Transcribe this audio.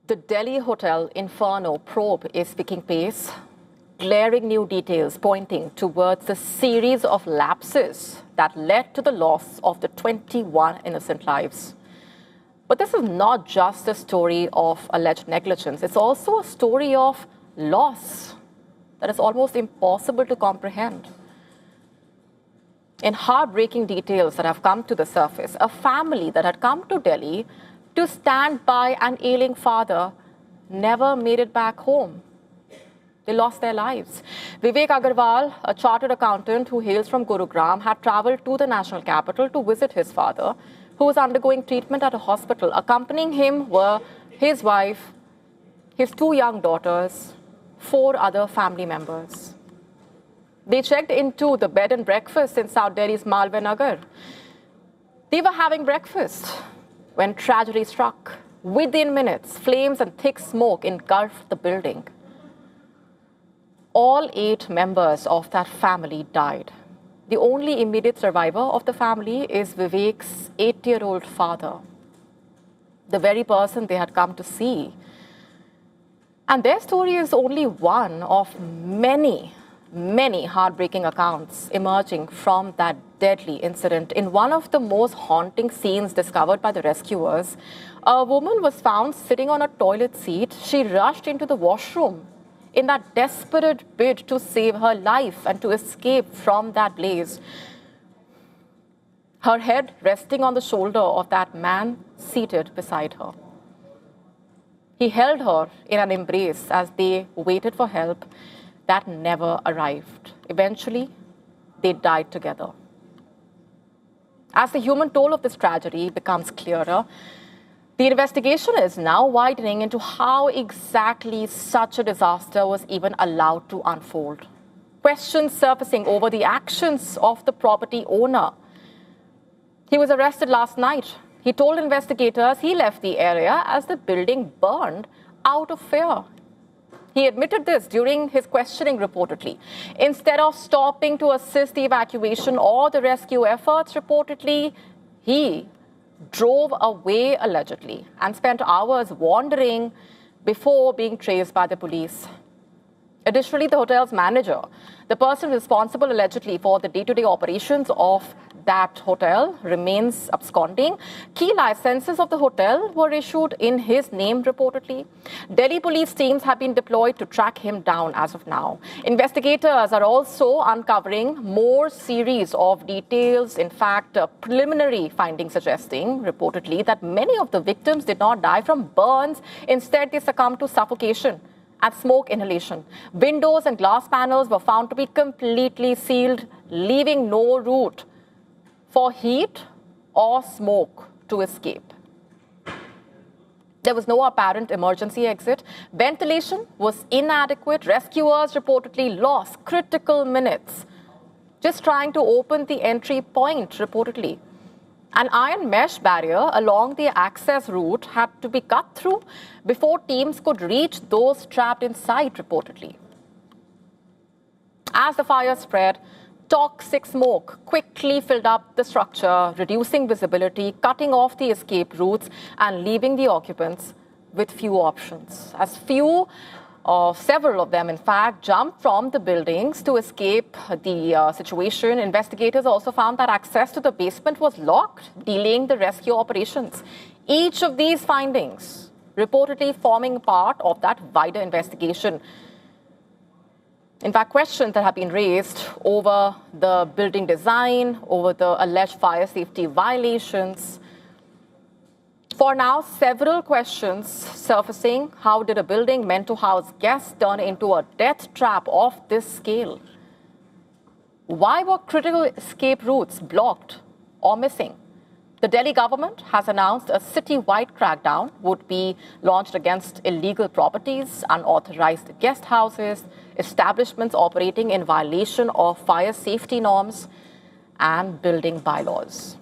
The Delhi hotel Inferno probe is picking pace, glaring new details pointing towards the series of lapses that led to the loss of the 21 innocent lives. But this is not just a story of alleged negligence. It's also a story of loss that is almost impossible to comprehend. In heartbreaking details that have come to the surface, a family that had come to Delhi to stand by an ailing father never made it back home. They lost their lives. Vivek Agarwal, a chartered accountant who hails from Gurugram, had traveled to the national capital to visit his father, who was undergoing treatment at a hospital. Accompanying him were his wife, his 2 young daughters, 4 other family members. They checked into the bed and breakfast in South Delhi's Malviya Nagar. They were having breakfast when tragedy struck. Within minutes, flames and thick smoke engulfed the building. All 8 members of that family died. The only immediate survivor of the family is Vivek's 8-year-old father, the very person they had come to see. And their story is only one of many heartbreaking accounts emerging from that deadly incident. In one of the most haunting scenes discovered by the rescuers, a woman was found sitting on a toilet seat. She rushed into the washroom in that desperate bid to save her life and to escape from that blaze. Her head resting on the shoulder of that man seated beside her. He held her in an embrace as they waited for help that never arrived. Eventually, they died together. As the human toll of this tragedy becomes clearer, the investigation is now widening into how exactly such a disaster was even allowed to unfold. Questions surfacing over the actions of the property owner. He was arrested last night. He told investigators he left the area as the building burned out of fear. He admitted this during his questioning reportedly. Instead of stopping to assist the evacuation or the rescue efforts, reportedly, he drove away allegedly and spent hours wandering before being traced by the police. Additionally, the hotel's manager, the person responsible allegedly for the day-to-day operations of that hotel, remains absconding. Key licenses of the hotel were issued in his name reportedly. Delhi police teams have been deployed to track him down as of now. Investigators are also uncovering more series of details, in fact, preliminary findings suggesting reportedly that many of the victims did not die from burns. Instead, they succumbed to suffocation and smoke inhalation. Windows and glass panels were found to be completely sealed, leaving no route for heat or smoke to escape. There was no apparent emergency exit. Ventilation was inadequate. Rescuers reportedly lost critical minutes just trying to open the entry point, reportedly. An iron mesh barrier along the access route had to be cut through before teams could reach those trapped inside, reportedly. As the fire spread, toxic smoke quickly filled up the structure, reducing visibility, cutting off the escape routes, and leaving the occupants with few options. As several of them, in fact, jumped from the buildings to escape the situation. Investigators also found that access to the basement was locked, delaying the rescue operations. Each of these findings reportedly forming part of that wider investigation. In fact, questions that have been raised over the building design, over the alleged fire safety violations. For now, several questions surfacing. How did a building meant to house guests turn into a death trap of this scale? Why were critical escape routes blocked or missing? The Delhi government has announced a city-wide crackdown would be launched against illegal properties, unauthorized guest houses, establishments operating in violation of fire safety norms and building bylaws.